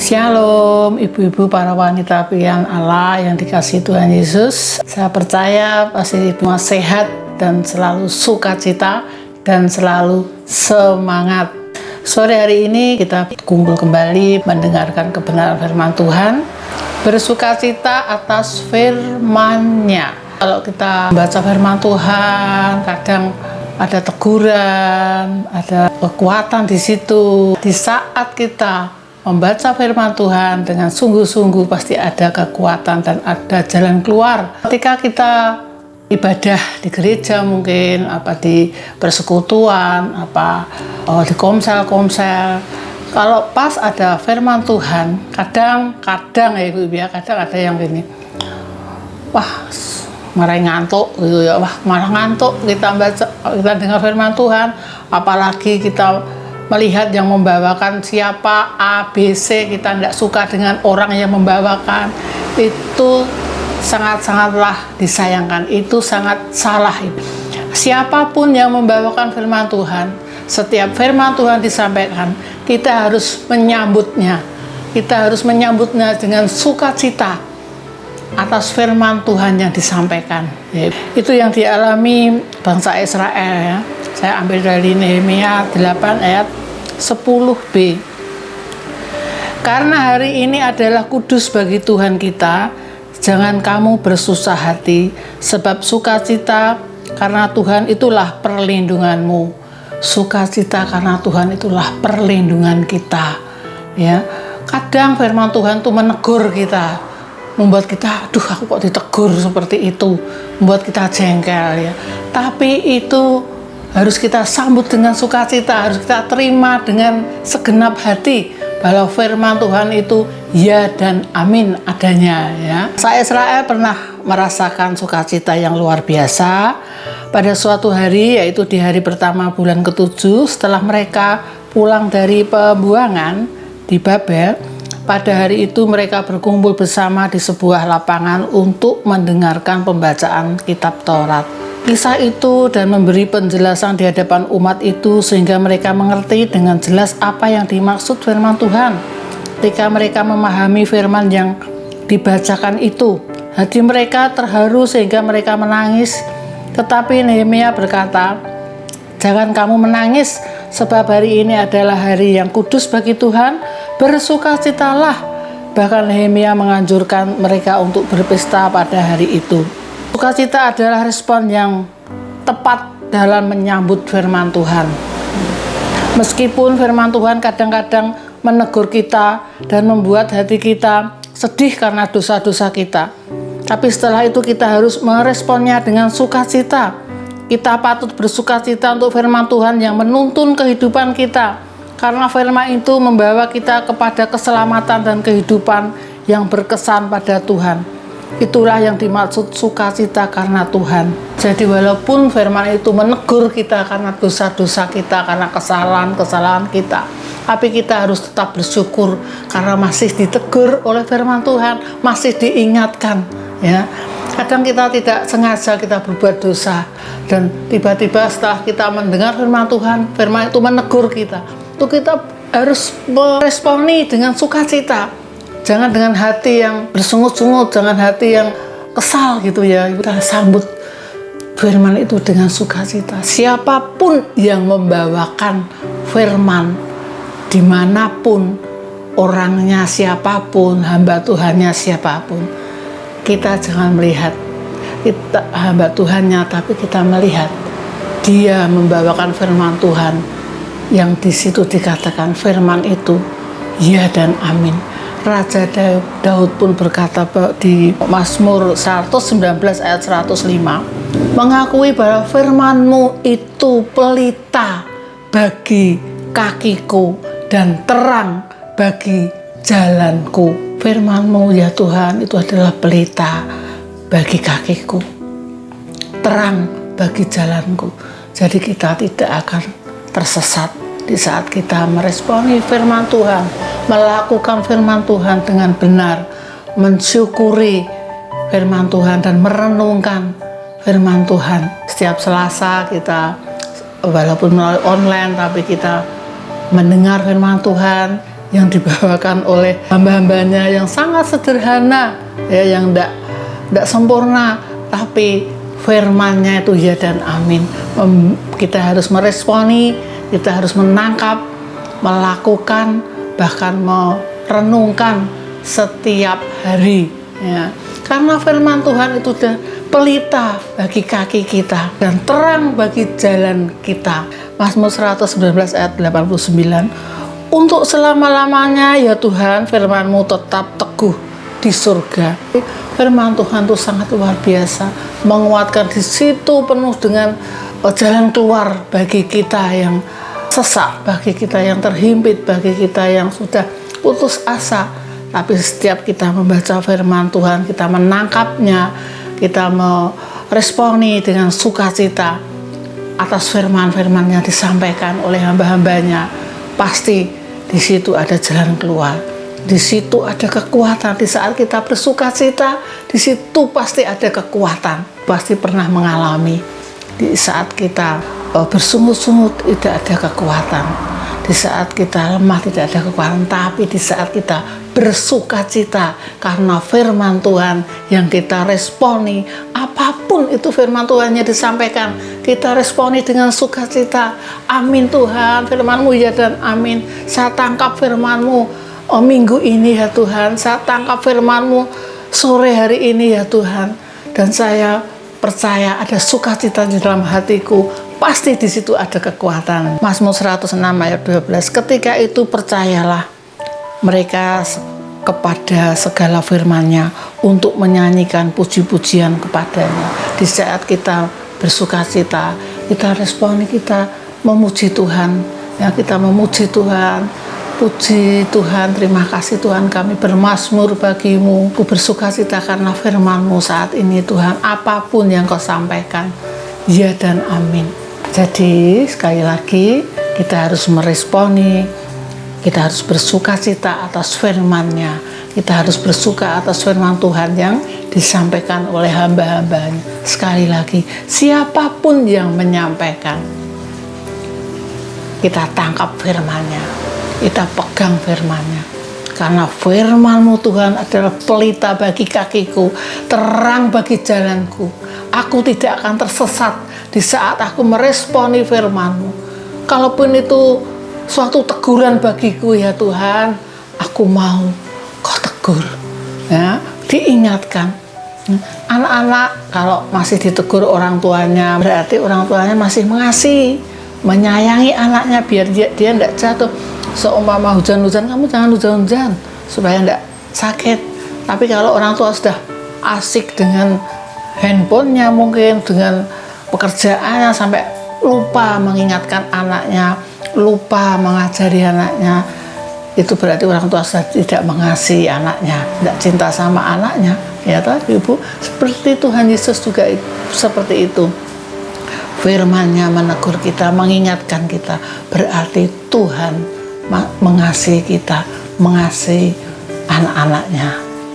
Shalom ibu-ibu para wanita pilihan Allah yang dikasihi Tuhan Yesus. Saya percaya pasti semua sehat dan selalu sukacita dan selalu semangat. Sore hari ini kita kumpul kembali mendengarkan kebenaran firman Tuhan, bersukacita atas firman-Nya. Kalau kita membaca firman Tuhan, kadang ada teguran, ada kekuatan di situ. Di saat kita membaca firman Tuhan dengan sungguh-sungguh pasti ada kekuatan dan ada jalan keluar. Ketika kita ibadah di gereja mungkin, di persekutuan, di komsel, kalau pas ada firman Tuhan, kadang ya ibu ya, kadang ada yang gini, malah ngantuk gitu ya, malah ngantuk kita dengar firman Tuhan, apalagi kita melihat yang membawakan siapa A, B, C, kita tidak suka dengan orang yang membawakan, itu sangat-sangatlah disayangkan, itu sangat salah. Siapapun yang membawakan firman Tuhan, setiap firman Tuhan disampaikan, kita harus menyambutnya dengan sukacita atas firman Tuhan yang disampaikan. Itu yang dialami bangsa Israel ya. Saya ambil dari Nehemia 8 ayat 10b. Karena hari ini adalah kudus bagi Tuhan kita, jangan kamu bersusah hati, sebab sukacita karena Tuhan itulah perlindunganmu. Sukacita karena Tuhan itulah perlindungan kita. Ya, kadang firman Tuhan itu menegur kita, membuat kita, aku kok ditegur seperti itu, membuat kita jengkel ya. Tapi itu harus kita sambut dengan sukacita, harus kita terima dengan segenap hati bahwa firman Tuhan itu ya dan amin adanya ya. Israel pernah merasakan sukacita yang luar biasa pada suatu hari, yaitu di hari pertama bulan ke-7 setelah mereka pulang dari pembuangan di Babel. Pada hari itu mereka berkumpul bersama di sebuah lapangan untuk mendengarkan pembacaan kitab Taurat. Kisah itu dan memberi penjelasan di hadapan umat itu sehingga mereka mengerti dengan jelas apa yang dimaksud firman Tuhan. Ketika mereka memahami firman yang dibacakan itu, hati mereka terharu sehingga mereka menangis. Tetapi Nehemia berkata, "Jangan kamu menangis, sebab hari ini adalah hari yang kudus bagi Tuhan, bersukacitalah." Bahkan Nehemia menganjurkan mereka untuk berpesta pada hari itu. Sukacita adalah respon yang tepat dalam menyambut firman Tuhan. Meskipun firman Tuhan kadang-kadang menegur kita dan membuat hati kita sedih karena dosa-dosa kita, tapi setelah itu kita harus meresponnya dengan sukacita. Kita patut bersukacita untuk firman Tuhan yang menuntun kehidupan kita, karena firman itu membawa kita kepada keselamatan dan kehidupan yang berkesan pada Tuhan. Itulah yang dimaksud sukacita karena Tuhan. Jadi walaupun firman itu menegur kita karena dosa-dosa kita, karena kesalahan-kesalahan kita, tapi kita harus tetap bersyukur karena masih ditegur oleh firman Tuhan, masih diingatkan ya. Kadang kita tidak sengaja kita berbuat dosa, dan tiba-tiba setelah kita mendengar firman Tuhan, firman itu menegur kita, itu kita harus meresponi dengan sukacita. Jangan dengan hati yang bersungut-sungut, jangan hati yang kesal gitu ya. Kita sambut firman itu dengan sukacita. Siapapun yang membawakan firman, dimanapun orangnya siapapun, hamba Tuhannya siapapun, kita jangan melihat kita hamba Tuhannya, tapi kita melihat dia membawakan firman Tuhan yang di situ dikatakan firman itu ya dan amin. Raja Daud pun berkata di Mazmur 119 ayat 105, mengakui bahwa firman-Mu itu pelita bagi kakiku dan terang bagi jalanku. Firman-Mu ya Tuhan itu adalah pelita bagi kakiku, terang bagi jalanku. Jadi kita tidak akan tersesat di saat kita meresponi firman Tuhan, melakukan firman Tuhan dengan benar, mensyukuri firman Tuhan dan merenungkan firman Tuhan. Setiap Selasa kita, walaupun melalui online, tapi kita mendengar firman Tuhan, yang dibawakan oleh hamba-hambanya yang sangat sederhana, ya, yang tidak sempurna, tapi firman-Nya itu ya dan amin. Kita harus meresponi, kita harus menangkap, melakukan, bahkan merenungkan setiap hari, ya. Karena firman Tuhan itu sudah pelita bagi kaki kita dan terang bagi jalan kita. Mazmur 119 ayat 89. Untuk selama-lamanya ya Tuhan, firman-Mu tetap teguh di surga. Firman Tuhan itu sangat luar biasa, menguatkan. Di situ penuh dengan jalan keluar bagi kita yang sesak, bagi kita yang terhimpit, bagi kita yang sudah putus asa. Tapi setiap kita membaca firman Tuhan, kita menangkapnya, kita meresponi dengan sukacita atas firman-firman yang disampaikan oleh hamba-hambanya, pasti di situ ada jalan keluar, di situ ada kekuatan. Di saat kita bersukacita, di situ pasti ada kekuatan. Pasti pernah mengalami di saat kita bersungut-sungut tidak ada kekuatan, di saat kita lemah tidak ada kekuatan, tapi di saat kita bersukacita karena firman Tuhan yang kita responi, apapun itu firman Tuhan yang disampaikan, kita responi dengan sukacita. Amin Tuhan, firman-Mu ya dan amin. Saya tangkap firman-Mu minggu ini ya Tuhan, saya tangkap firman-Mu sore hari ini ya Tuhan, dan saya percaya ada sukacita di dalam hatiku. Pasti di situ ada kekuatan. Mazmur 106 ayat 12. Ketika itu percayalah mereka kepada segala firman-Nya untuk menyanyikan puji-pujian kepadanya. Di saat kita bersukacita, kita responi, kita memuji Tuhan, ya, kita memuji Tuhan. Puji Tuhan, terima kasih Tuhan, kami bermazmur bagimu. Ku bersukacita karena firman-Mu saat ini Tuhan. Apapun yang Kau sampaikan, ya dan amin. Jadi sekali lagi kita harus meresponi, kita harus bersukacita atas firman-Nya, kita harus bersuka atas firman Tuhan yang disampaikan oleh hamba-hambanya. Sekali lagi, siapapun yang menyampaikan, kita tangkap firman-Nya, kita pegang firman-Nya. Karena firman-Mu Tuhan adalah pelita bagi kakiku, terang bagi jalanku. Aku tidak akan tersesat di saat aku meresponi firman-Mu. Kalaupun itu suatu teguran bagiku ya Tuhan, aku mau Kau tegur, ya, diingatkan. Anak-anak kalau masih ditegur orang tuanya, berarti orang tuanya masih mengasihi, menyayangi anaknya biar dia tidak jatuh. Seumpama hujan-hujan, kamu jangan hujan-hujan supaya tidak sakit. Tapi kalau orang tua sudah asik dengan handphonenya, mungkin dengan pekerjaannya, sampai lupa mengingatkan anaknya, lupa mengajari anaknya, itu berarti orang tua sudah tidak mengasihi anaknya, tidak cinta sama anaknya. Ya toh Ibu, seperti Tuhan Yesus juga seperti itu. Firman-Nya menegur kita, mengingatkan kita, berarti Tuhan mengasihi kita, mengasihi anak-anaknya.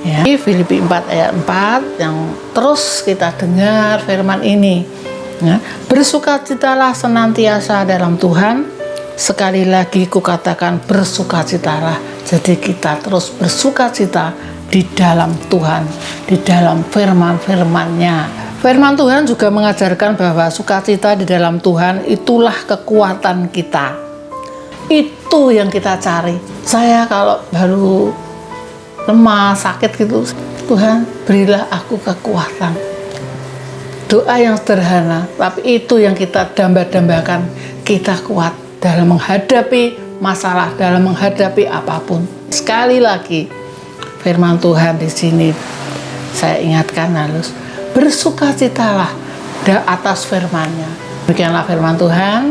Ya. Filipi 4 ayat 4 yang terus kita dengar firman ini. Ya. Bersukacitalah senantiasa dalam Tuhan. Sekali lagi kukatakan bersukacitalah. Jadi kita terus bersukacita di dalam Tuhan, di dalam firman-firman-Nya. Firman Tuhan juga mengajarkan bahwa sukacita di dalam Tuhan itulah kekuatan kita. Itu yang kita cari. Saya kalau baru lemah, sakit gitu, Tuhan berilah aku kekuatan. Doa yang sederhana, tapi itu yang kita damba-dambakan. Kita kuat dalam menghadapi masalah, dalam menghadapi apapun. Sekali lagi, firman Tuhan di sini saya ingatkan halus, bersukacitalah atas firman-Nya. Demikianlah firman Tuhan.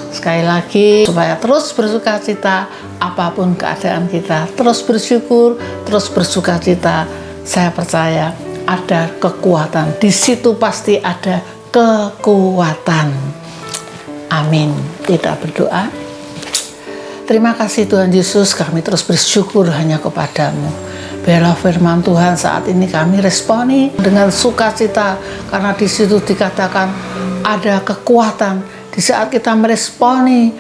Sekali lagi, supaya terus bersukacita apapun keadaan kita, terus bersyukur, terus bersukacita. Saya percaya ada kekuatan. Di situ pasti ada kekuatan. Amin. Kita berdoa. Terima kasih Tuhan Yesus, kami terus bersyukur hanya kepadamu. Biarlah firman Tuhan saat ini kami responi dengan sukacita, karena di situ dikatakan ada kekuatan. Di saat kita meresponi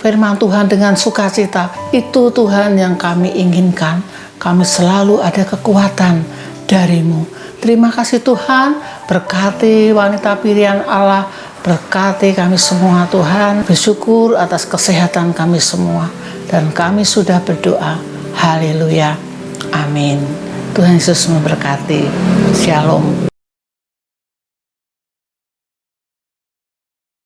firman Tuhan dengan sukacita. Itu Tuhan yang kami inginkan. Kami selalu ada kekuatan dari-Mu. Terima kasih Tuhan, berkati wanita pilihan Allah, berkati kami semua Tuhan. Bersyukur atas kesehatan kami semua. Dan kami sudah berdoa. Haleluya. Amin. Tuhan Yesus memberkati. Shalom.